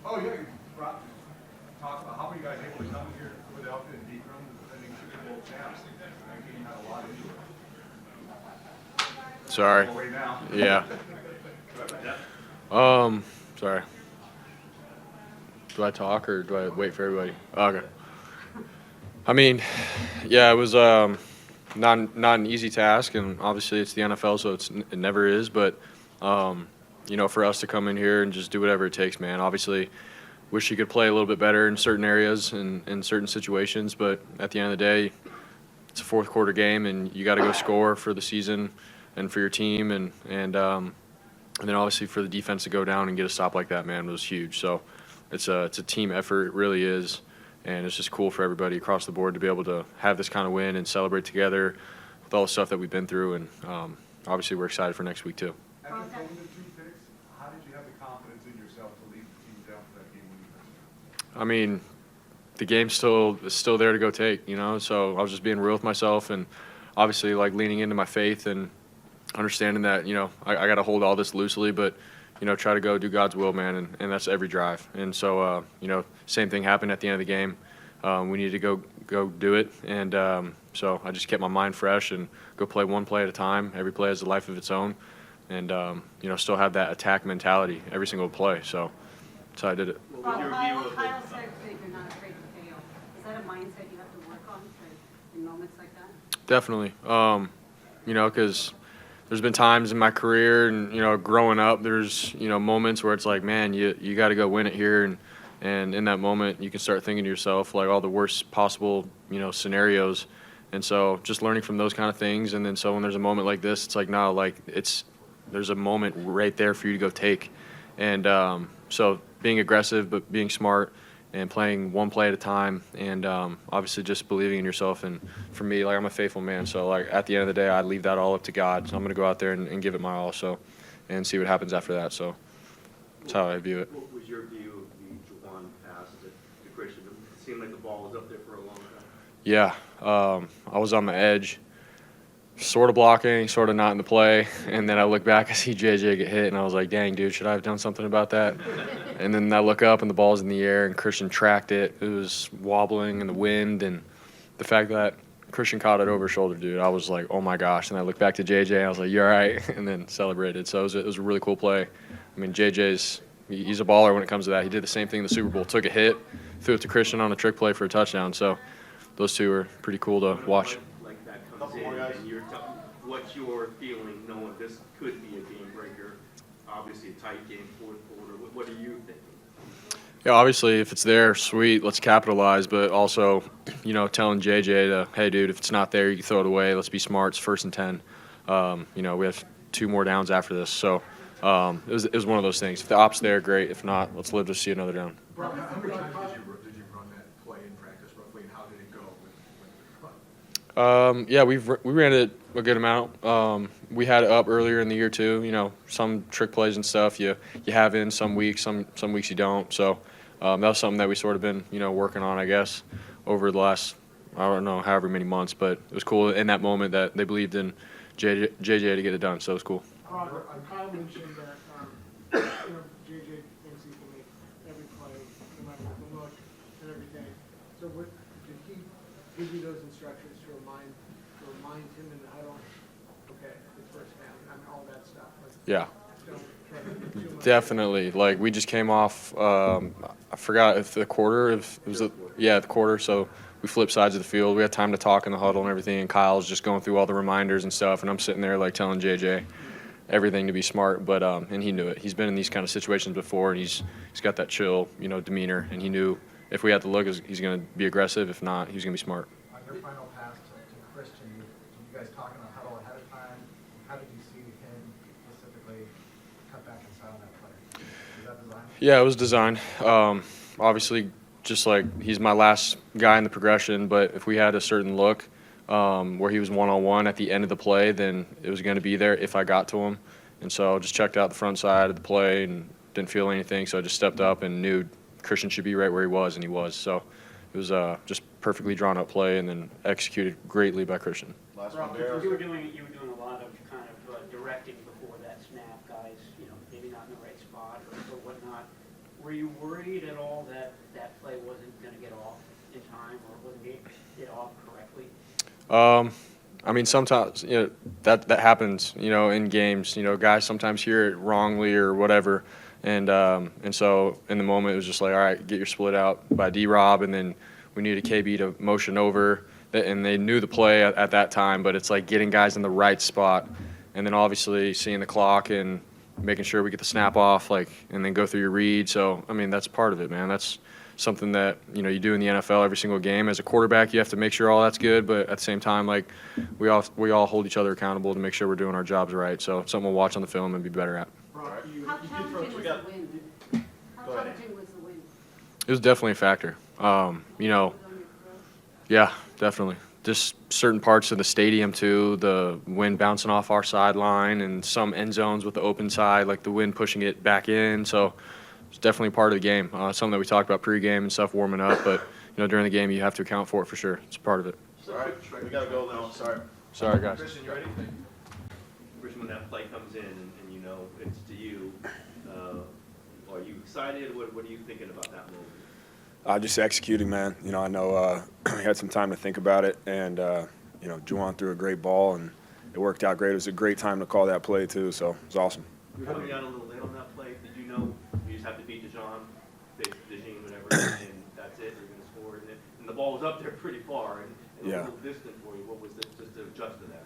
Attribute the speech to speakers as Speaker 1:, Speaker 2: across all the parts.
Speaker 1: Oh, yeah. Brock, talk about how many guys able to come here without the deep run, defending Super Bowl champs. I think you had a lot into it.
Speaker 2: Sorry.
Speaker 1: Right now.
Speaker 2: Yeah. Sorry. Do I talk or do I wait for everybody? Okay. I mean, yeah, it was not an easy task, and obviously it's the NFL, so it never is. But for us to come in here and just do whatever it takes, man. Obviously, wish you could play a little bit better in certain areas and in certain situations, but at the end of the day, it's a fourth quarter game, and you got to go score for the season and for your team, and then obviously for the defense to go down and get a stop like that, man, was huge. So it's a team effort, it really is, and it's just cool for everybody across the board to be able to have this kind of win and celebrate together with all the stuff that we've been through, and obviously we're excited for next week too.
Speaker 1: After throwing the 2 picks, how did you have the confidence in yourself to lead the team down for that game-winning touchdown?
Speaker 2: I mean, the game's still there to go take, so I was just being real with myself and obviously like leaning into my faith and understanding that, I got to hold all this loosely, but, try to go do God's will, man, and that's every drive. And so, same thing happened at the end of the game. We needed to go do it, and so I just kept my mind fresh and go play one play at a time. Every play has a life of its own, and, still have that attack mentality every single play. So that's how I did it.
Speaker 3: Well, Kyle said that you're not afraid to fail. Is that a mindset you have to work on in moments like that?
Speaker 2: Definitely. Because there's been times in my career and, growing up, there's, moments where it's like, man, you got to go win it here. And in that moment, you can start thinking to yourself, like, all the worst possible, scenarios. And so just learning from those kind of things. And then so when there's a moment like this, it's like, no, like, there's a moment right there for you to go take. And so being aggressive but being smart and playing one play at a time, and obviously just believing in yourself. And for me, like, I'm a faithful man, so like at the end of the day, I leave that all up to God. So I'm going to go out there and give it my all, and see what happens after that. So that's how I view it.
Speaker 4: What was your view of the Jauan pass to Christian? It seemed like the ball was up there for a long time.
Speaker 2: Yeah, I was on the edge, sort of blocking, sort of not in the play, and then I look back, I see JJ get hit, and I was like, dang, dude, should I have done something about that? And then I look up, and the ball's in the air, and Christian tracked it. It was wobbling in the wind, and the fact that Christian caught it over his shoulder, dude, I was like, oh, my gosh. And I looked back to JJ, and I was like, you're all right, and then celebrated. So it was a really cool play. I mean, he's a baller when it comes to that. He did the same thing in the Super Bowl, took a hit, threw it to Christian on a trick play for a touchdown. So those two are pretty cool to watch.
Speaker 4: Like that comes in, and what's your feeling knowing this could be a game breaker? Obviously, a tight game, fourth quarter. What are you thinking?
Speaker 2: Yeah, obviously, if it's there, sweet, let's capitalize. But also, telling JJ to, hey, dude, if it's not there, you can throw it away. Let's be smart. It's 1st and 10. We have 2 more downs after this. So it was one of those things. If the op's there, great. If not, let's live to see another down.
Speaker 1: Brock, how many times did you run that play in practice roughly, and how did it go with the run?
Speaker 2: Yeah, we ran it a good amount. We had it up earlier in the year too. Some trick plays and stuff you have in some weeks, some weeks you don't. So that was something that we sort of been working on, I guess, over the last, I don't know, however many months. But it was cool in that moment that they believed in JJ to get it done. So it was cool.
Speaker 5: Kyle mentioned that JJ thinks he can make every play, no matter the look and everything. So did he give you those instructions to remind him in the huddle? Okay, it's first down. I mean, all that stuff.
Speaker 2: Yeah.
Speaker 5: Don't try to do too much.
Speaker 2: Definitely. Like, we just came off, I forgot if the quarter, the quarter. So we flipped sides of the field. We had time to talk in the huddle and everything. And Kyle's just going through all the reminders and stuff. And I'm sitting there, like, telling JJ everything to be smart. But, and he knew it. He's been in these kind of situations before, and he's got that chill, demeanor. And he knew if we had to look, he's going to be aggressive. If not, he's going to be smart.
Speaker 1: On your final pass to Christian, did you guys talk in the huddle ahead of time? How did you see him specifically cut back inside on that play? Was that designed?
Speaker 2: Yeah, it was designed. Obviously, just like he's my last guy in the progression, but if we had a certain look where he was one-on-one at the end of the play, then it was going to be there if I got to him. And so I just checked out the front side of the play and didn't feel anything, so I just stepped up and knew Christian should be right where he was, and he was. So it was just perfectly drawn up play and then executed greatly by Christian.
Speaker 6: Brock, you were doing a lot of kind of directing before that snap, guys, maybe not in the right spot or whatnot. Were you worried at all that that play wasn't going to get off in time or wasn't going to get off correctly?
Speaker 2: I mean, sometimes that happens. In games, guys sometimes hear it wrongly or whatever, and so in the moment it was just like, all right, get your split out by D-Rob, and then we needed KB to motion over, and they knew the play at that time, but it's like getting guys in the right spot, and then obviously seeing the clock and making sure we get the snap off, and then go through your read. So I mean, that's part of it, man. That's something that you do in the NFL every single game. As a quarterback, you have to make sure all that's good, but at the same time, we all hold each other accountable to make sure we're doing our jobs right. So it's something we'll watch on the film and be better at.
Speaker 3: How challenging was the win? How challenging was the win?
Speaker 2: It was definitely a factor. Yeah, definitely. Just certain parts of the stadium too, the wind bouncing off our sideline, and some end zones with the open side, like the wind pushing it back in. So it's definitely part of the game. Something that we talked about pregame and stuff warming up, but during the game you have to account for it for sure. It's a part of it.
Speaker 7: All right, we gotta go now.
Speaker 2: Sorry, guys.
Speaker 1: Christian, you ready?
Speaker 4: Christian, when that play comes in and it's to you, are you excited? What are you thinking about that moment?
Speaker 7: Just executing, man. I know we had some time to think about it, and Jauan threw a great ball, and it worked out great. It was a great time to call that play too, so it was awesome.
Speaker 4: You're coming out a little late on that play. Did you know you just have to beat Jauan, Division, whatever, and that's it? You're going to score, and the ball was up there pretty far and a little distant for you. What was it just to adjust to that?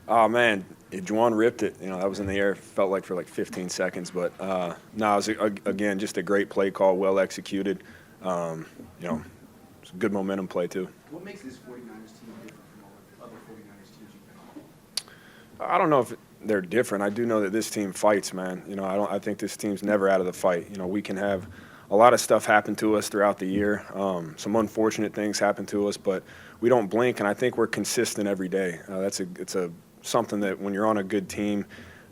Speaker 7: Oh man, Jauan ripped it. That was in the air. Felt like for 15 seconds, but no, it was again just a great play call, well executed. It's a good momentum play too.
Speaker 1: What makes this 49ers team different from all other 49ers teams you've been on?
Speaker 7: I don't know if they're different. I do know that this team fights, man. I think this team's never out of the fight. We can have a lot of stuff happen to us throughout the year. Some unfortunate things happen to us, but we don't blink, and I think we're consistent every day. It's something that when you're on a good team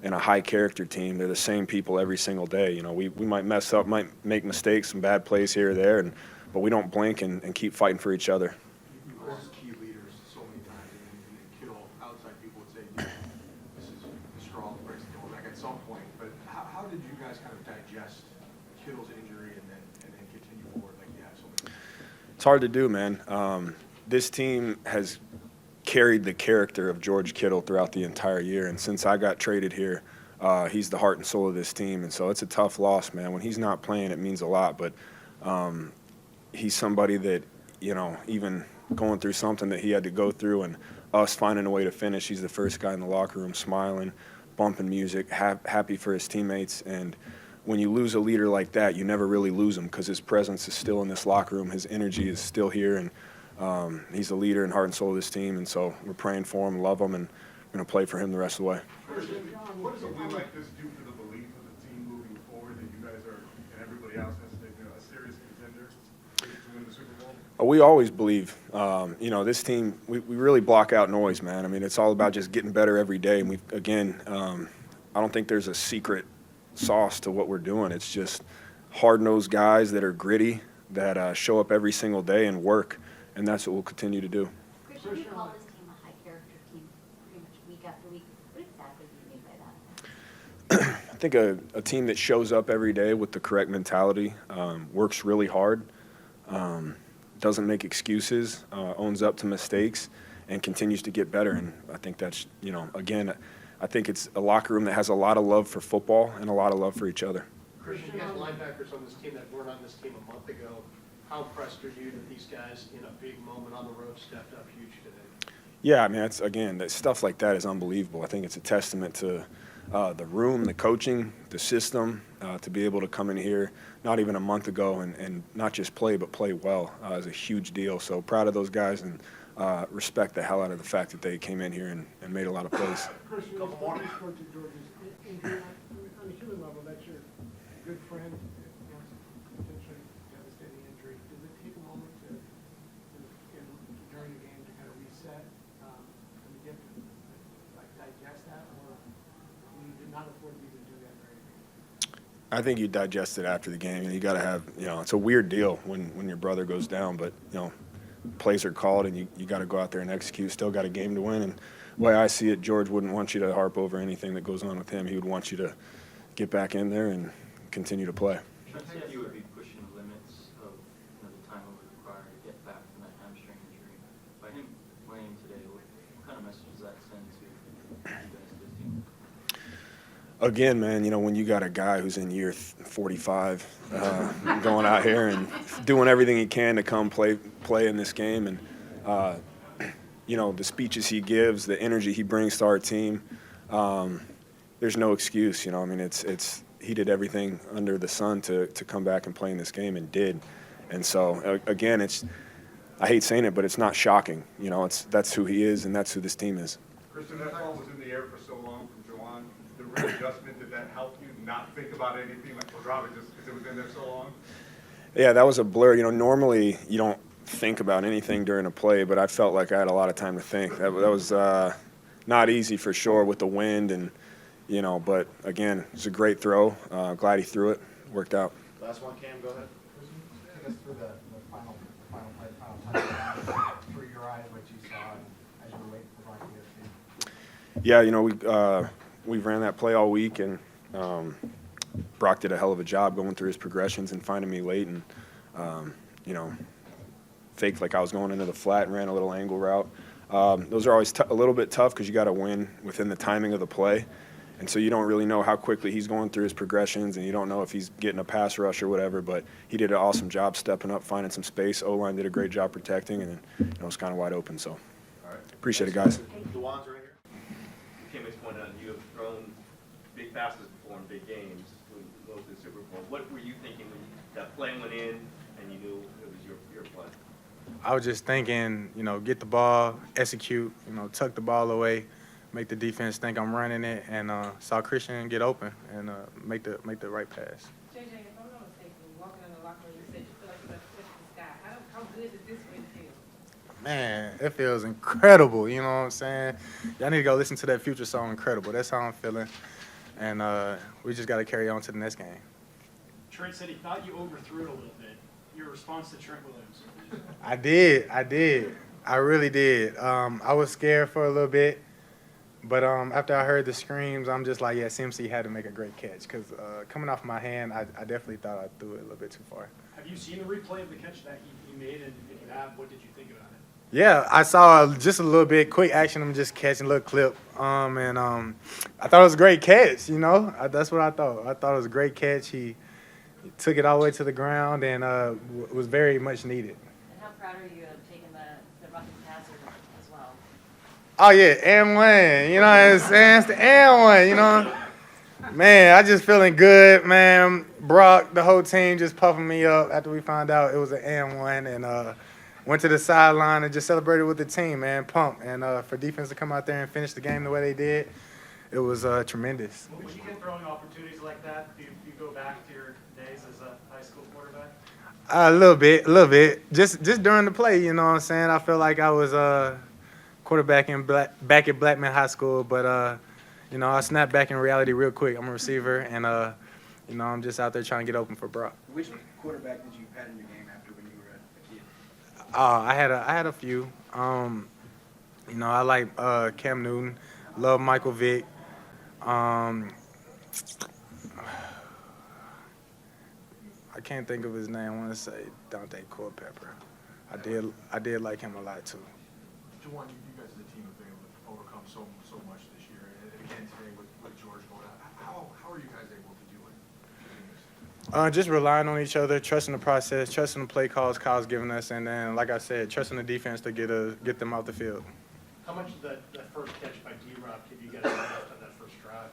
Speaker 7: and a high character team, they're the same people every single day. We might mess up, might make mistakes, some bad plays here or there, but we don't blink and keep fighting for each other.
Speaker 8: You lost key leaders so many times, and Kittle, outside people would say, this is the straw that breaks the camel's back at some point. But how did you guys kind of digest Kittle's injury and then continue forward like you have so many?
Speaker 7: It's hard to do, man. This team has carried the character of George Kittle throughout the entire year, and since I got traded here, he's the heart and soul of this team, and so it's a tough loss, man. When he's not playing, it means a lot, but he's somebody that, even going through something that he had to go through and us finding a way to finish, he's the first guy in the locker room smiling, bumping music, happy for his teammates, and when you lose a leader like that, you never really lose him because his presence is still in this locker room, his energy is still here, and he's the leader and heart and soul of this team, and so we're praying for him, love him, and we're going to play for him the rest of the way.
Speaker 8: Christian, what does a win like this do for the belief of the team moving forward that you guys are, and everybody else has to, a serious contender to win the Super Bowl?
Speaker 7: We always believe, this team, we really block out noise, man. I mean, it's all about just getting better every day. And I don't think there's a secret sauce to what we're doing. It's just hard-nosed guys that are gritty, that show up every single day and work, and that's what we'll continue to do.
Speaker 9: Christian, you call this team a high-character team pretty much week after week. What exactly do you mean by that?
Speaker 7: I think a team that shows up every day with the correct mentality, works really hard, doesn't make excuses, owns up to mistakes, and continues to get better. And I think that's, I think it's a locker room that has a lot of love for football and a lot of love for each other.
Speaker 5: Christian, you had linebackers on this team that weren't on this team a month ago. How impressed are you that these guys, in a big moment on the road, stepped up huge today?
Speaker 7: Yeah, I mean, that stuff like that is unbelievable. I think it's a testament to the room, the coaching, the system, to be able to come in here not even a month ago and not just play, but play well is a huge deal. So proud of those guys and respect the hell out of the fact that they came in here and made a lot of plays.
Speaker 5: Christian, you spoke to George's injury on a human level. That's your good friend, potentially devastating injury. Does it take a moment during the game to kind of reset and get digest that, or you did not afford you to do that very well?
Speaker 7: I think you digest it after the game. You got to have, it's a weird deal when your brother goes down, but plays are called and you got to go out there and execute. Still got a game to win, and the way I see it, George wouldn't want you to harp over anything that goes on with him. He would want you to get back in there and continue to play.
Speaker 4: You said you were
Speaker 7: Again, man, when you got a guy who's in year 45 going out here and doing everything he can to come play in this game, and the speeches he gives, the energy he brings to our team, there's no excuse. It's he did everything under the sun to come back and play in this game, and did. And so again, I hate saying it, but it's not shocking. That's who he is, and that's who this team is.
Speaker 10: Christian, that ball was in the air for so long from Jauan. The readjustment, did that help you not think about anything, like drop it just because it was in there so long?
Speaker 7: Yeah, that was a blur. Normally you don't think about anything during a play, but I felt like I had a lot of time to think. That was not easy for sure with the wind, and but again, it's a great throw. Glad he threw it. Worked out.
Speaker 1: Last one, Cam, go ahead. Take us through the final play, through your eyes, what you saw as you were waiting for Brock to get
Speaker 7: Yeah, we ran that play all week, and Brock did a hell of a job going through his progressions and finding me late, and faked like I was going into the flat and ran a little angle route. Those are always a little bit tough because you got to win within the timing of the play, and so you don't really know how quickly he's going through his progressions, and you don't know if he's getting a pass rush or whatever. But he did an awesome job stepping up, finding some space. O-line did a great job protecting, and it was kind of wide open. So appreciate it, guys.
Speaker 4: Jauan's right here. Teammates pointed out you have thrown big passes before in big games, mostly the Super Bowl. What were you thinking when that play went in and you knew it was your play?
Speaker 11: I was just thinking, get the ball, execute, tuck the ball away, make the defense think I'm running it, and saw Christian get open and make the right pass.
Speaker 12: JJ, if I'm not mistaken, walking in the locker room, you said you feel like you're about to touch the sky. How good does this win feel?
Speaker 11: Man, it feels incredible, you know what I'm saying? Y'all need to go listen to that Future song, Incredible. That's how I'm feeling. And we just got to carry on to the next game.
Speaker 13: Trent said he thought you overthrew it a little bit. Your response to Trent Williams?
Speaker 11: I did. I really did. I was scared for a little bit, but after I heard the screams, I'm just like, yeah, CMC had to make a great catch because coming off my hand, I definitely thought I threw it a little bit too far.
Speaker 13: Have you seen the replay of the catch that he made? And if you have, what did you think about it?
Speaker 11: Yeah, I saw just a little bit, quick action, him just catching a little clip, and I thought it was a great catch, That's what I thought. I thought it was a great catch. He took it all the way to the ground and was very much needed.
Speaker 9: And how proud are you of taking the roughing passer as well?
Speaker 11: Oh, yeah, and one, you know what I'm saying? It's the and one, Man, I just feeling good, man. Brock, the whole team just puffing me up after we found out it was an and one, and went to the sideline and just celebrated with the team, man, pumped. And for defense to come out there and finish the game the way they did, it was tremendous.
Speaker 13: When you get throwing opportunities like that, do you go back to your days as a high school quarterback?
Speaker 11: A little bit. Just during the play, you know what I'm saying? I feel like I was quarterbacking back at Blackman High School, but, I snapped back in reality real quick. I'm a receiver, and, I'm just out there trying to get open for Brock.
Speaker 14: Which quarterback did you pat in your game after when you were a kid?
Speaker 11: I had a few. I like Cam Newton, love Michael Vick. I can't think of his name. I want to say Dante Culpepper. I did like him a lot too.
Speaker 8: Jauan, you guys as a team have been able to overcome so much this year, and again today with George going out. How are you guys able to do it?
Speaker 11: Just relying on each other, trusting the process, trusting the play calls Kyle's giving us, and then, like I said, trusting the defense to get them off the field.
Speaker 13: How much did that first catch by D-Rock give you guys left on that first drive?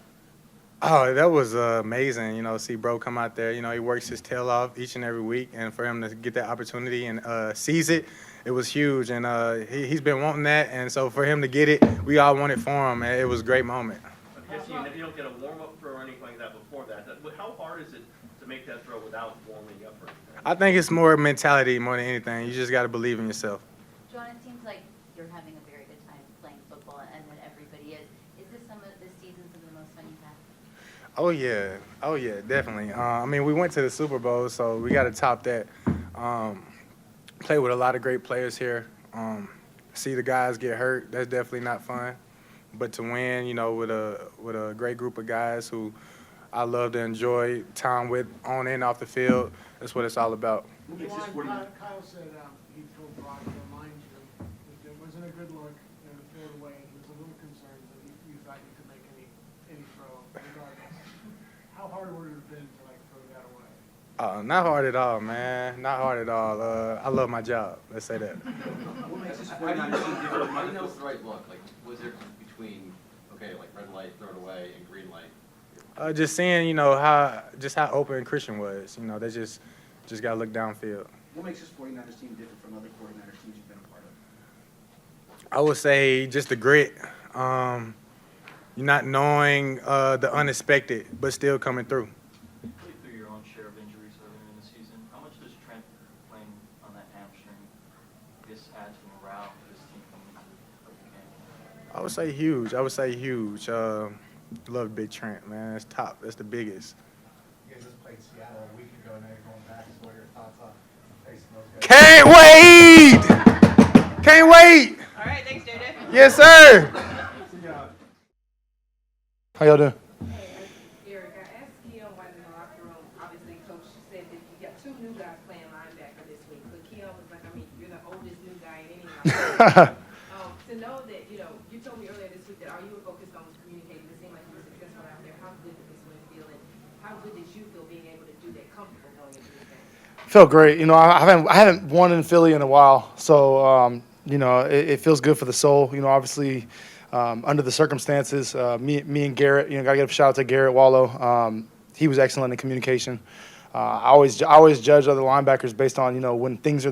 Speaker 11: Oh, that was amazing. See Bro come out there. He works his tail off each and every week, and for him to get that opportunity and seize it, it was huge. And he's been wanting that, and so for him to get it, we all want it for him. And it was a great moment.
Speaker 4: I guess you don't get a warm-up throw or anything like that before that. How hard is it to make that throw without warming up or anything?
Speaker 11: I think it's more mentality more than anything. You just got to believe in yourself.
Speaker 9: Jauan, it seems like you're having a very good time playing football, and that everybody is. Is this this season some of the most fun you've had?
Speaker 11: Oh yeah, definitely. We went to the Super Bowl, so we got to top that. Play with a lot of great players here. See the guys get hurt, that's definitely not fun. But to win, with a great group of guys who I love to enjoy time with on and off the field, that's what it's all about.
Speaker 5: Kyle said he told Brock to remind you that it wasn't a good look and threw it away. He was a little concerned, but you thought you could make any throw regardless. hard would it have been to like throw that away?
Speaker 11: Not hard at all, man. Not hard at all. I love my job. Let's say that.
Speaker 14: What makes this 49ers team different? How do you know it's the right look? Like, was there between, okay, like red light, throw it away, and green light?
Speaker 11: Just seeing, you know, how open Christian was. You know, they just got to look downfield.
Speaker 14: What makes this 49ers team different from other 49ers teams you've been a part of?
Speaker 11: I would say just the grit. You're not knowing the unexpected, but still coming through.
Speaker 15: Played through your own share of injuries earlier in the season. How much does Trent playing on that hamstring, I guess, add to morale for this team coming into the game?
Speaker 11: I would say huge. I would say huge. Love Big Trent, man. That's top. That's the biggest.
Speaker 1: You guys just played Seattle a week ago, now you're going back, so what are your thoughts on facing those guys?
Speaker 11: Can't wait! Can't wait!
Speaker 12: All right, thanks, JJ.
Speaker 11: Yes, sir!
Speaker 16: How y'all doing?
Speaker 12: Hey, Eric, I asked Keon White in the locker room. Obviously, Coach said that you got 2 new guys playing linebacker this week. But Keon was like, I mean, you're the oldest new guy in any line. To know that, you know, you told me earlier this week that all you were focused on was communicating. It seemed like you were successful out there. How good did this win feel? And how good did you feel being able to do that comfortable going into this game?
Speaker 16: Felt great. You know, I haven't won in Philly in a while, so you know, it feels good for the soul. You know, obviously, under the circumstances, me and Garrett, you know, gotta give a shout out to Garrett Wallow. He was excellent in communication. I always judge other linebackers based on, you know, when things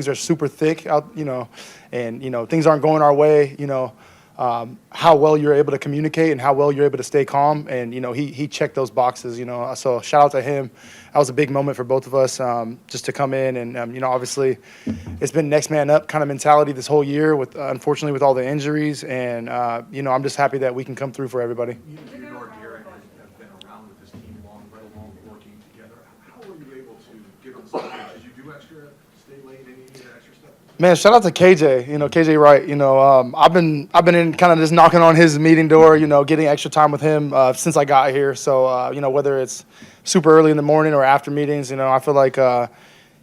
Speaker 16: are super thick out, you know, and you know things aren't going our way, you know, how well you're able to communicate and how well you're able to stay calm. And you know, he checked those boxes, you know. So shout out to him. That was a big moment for both of us, just to come in and you know, obviously, it's been next man up kind of mentality this whole year with unfortunately with all the injuries, and you know, I'm just happy that we can come through for everybody.
Speaker 8: You nor Garrett have been around with this team long, let alone working together. How were you able to get on the same page? Did you do extra, stay late, any extra stuff?
Speaker 16: Man, shout out to KJ. You know, KJ Wright. You know, I've been in kind of just knocking on his meeting door. You know, getting extra time with him since I got here. So you know, whether it's super early in the morning or after meetings, you know, I feel like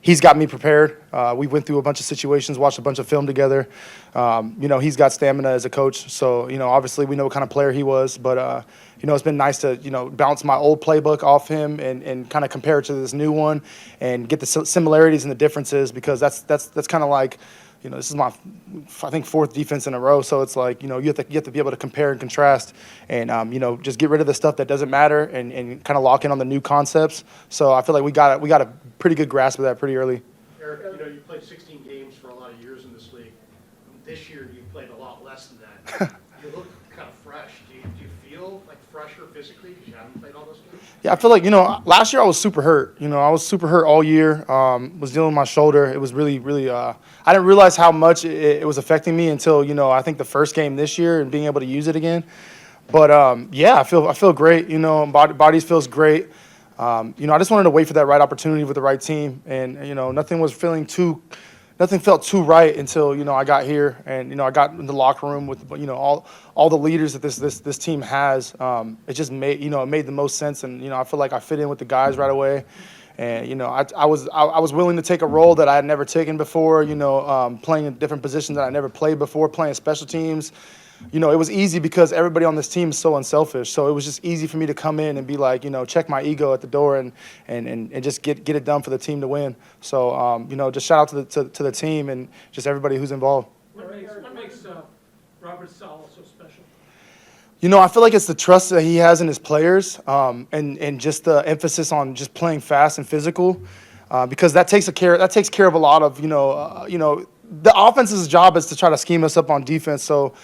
Speaker 16: he's got me prepared. We went through a bunch of situations, watched a bunch of film together. You know, he's got stamina as a coach. So you know, obviously we know what kind of player he was. But you know, it's been nice to, you know, bounce my old playbook off him and kind of compare it to this new one and get the similarities and the differences, because that's kind of like, you know, this is my, I think, 4th defense in a row. So it's like, you know, you have to be able to compare and contrast and, you know, just get rid of the stuff that doesn't matter and kind of lock in on the new concepts. So I feel like we got a pretty good grasp of that pretty early.
Speaker 17: Eric, you know, you played 16 games for a lot of years in this league. This year you played a lot less than that. You look kind of fresh. Do you feel like fresher physically because you haven't played all those games?
Speaker 16: Yeah, I feel like, you know, last year I was super hurt. You know, I was super hurt all year. Was dealing with my shoulder. It was really, I didn't realize how much it was affecting me until, you know, I think the first game this year and being able to use it again. But yeah, I feel great. You know, bodies feels great. You know, I just wanted to wait for that right opportunity with the right team, and you know, nothing felt too right until, you know, I got here and, you know, I got in the locker room with, you know, all the leaders that this team has. It just made, you know, it made the most sense, and you know, I feel like I fit in with the guys right away. And you know, I was willing to take a role that I had never taken before. You know, playing a different position that I never played before, playing special teams. You know, it was easy because everybody on this team is so unselfish. So it was just easy for me to come in and be like, you know, check my ego at the door and just get it done for the team to win. So, you know, just shout out to the team and just everybody who's involved.
Speaker 17: What makes Robert Saleh so special?
Speaker 16: You know, I feel like it's the trust that he has in his players, and just the emphasis on just playing fast and physical, because that takes care of a lot of, you know, the offense's job is to try to scheme us up on defense. So,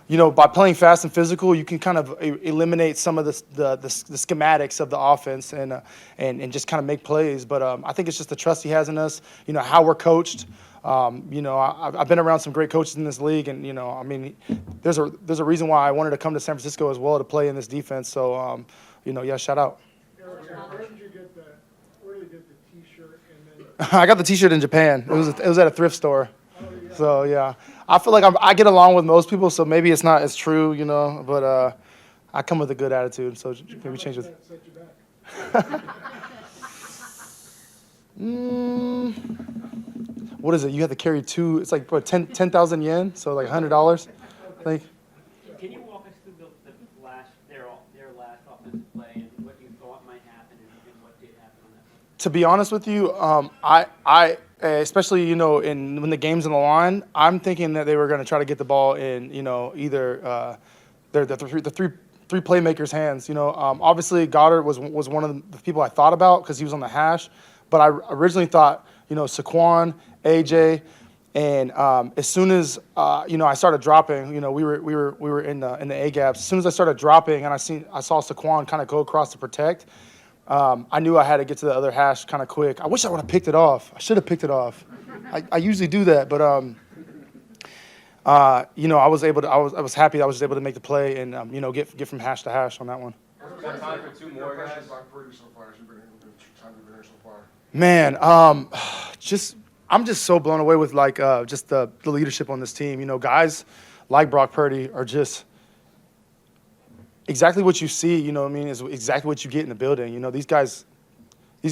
Speaker 16: you know, by playing fast and physical, you can kind of eliminate some of the schematics of the offense and just kind of make plays. But I think it's just the trust he has in us. You know, how we're coached. You know, I've been around some great coaches in this league, and you know, I mean, there's a reason why I wanted to come to San Francisco as well to play in this defense. So, you know, yeah, shout out.
Speaker 5: Where did you get the T-shirt? And then
Speaker 16: I got the T-shirt in Japan. It was at a thrift store. So yeah, I feel like I get along with most people, so maybe it's not as true, you know. But I come with a good attitude, so maybe change it. What is it? You have to carry 2. It's like what, 10,000 yen, so like $100, I think.
Speaker 6: Can you walk us through their last offensive play and what you thought might happen
Speaker 16: To be honest with you, especially, when the game's on the line, I'm thinking that they were going to try to get the ball in, either the three playmakers' hands. Obviously Goddard was one of the people I thought about because he was on the hash, but I originally thought, Saquon, AJ, and as soon as I started dropping, we were in the A gaps. As soon as I started dropping and I saw Saquon kind of go across to protect. I knew I had to get to the other hash kind of quick. I wish I would have picked it off. I should have picked it off. I usually do that, but I was happy that I was able to make the play and get from hash to hash on that one.
Speaker 14: Time for two more guys.
Speaker 8: Brock Purdy so far, has been here so far.
Speaker 16: Man, I'm just so blown away with just the leadership on this team. Guys like Brock Purdy are just exactly what you see, is exactly what you get in the building. These guys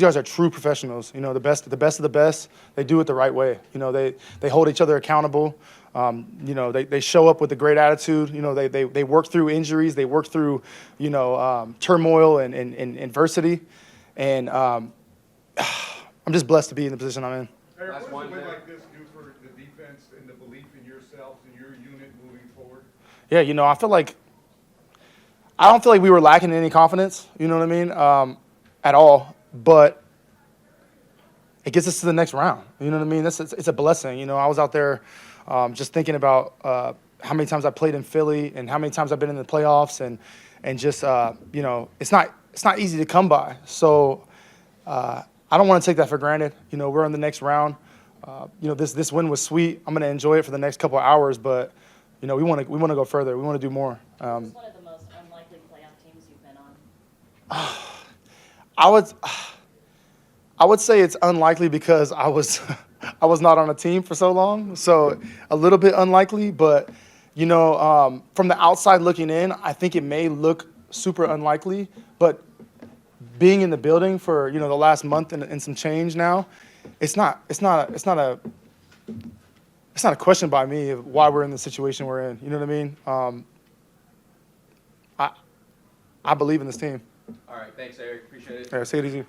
Speaker 16: are true professionals. The best of the best. They do it the right way. They hold each other accountable. They show up with a great attitude. They work through injuries. They work through, turmoil and adversity. And I'm just blessed to be in the position I'm in.
Speaker 10: Eric, what does a win like this do for the defense and the belief in yourselves and your unit moving forward?
Speaker 16: Yeah, I don't feel like we were lacking in any confidence, at all. But it gets us to the next round. It's a blessing. I was out there just thinking about how many times I played in Philly and how many times I've been in the playoffs and just it's not easy to come by. So I don't want to take that for granted. We're on the next round. This win was sweet. I'm going to enjoy it for the next couple of hours, but we want to go further. We want to do more.
Speaker 18: Who's one of the most unlikely playoff teams you've been on?
Speaker 16: I would say it's unlikely because I was not on a team for so long, so a little bit unlikely. But from the outside looking in, I think it may look super unlikely. But being in the building for the last month and some change now, it's not a question by me of why we're in the situation we're in. You know what I mean? I believe in this team.
Speaker 14: All right, thanks, Eric. Appreciate it.
Speaker 16: All right, say it easy.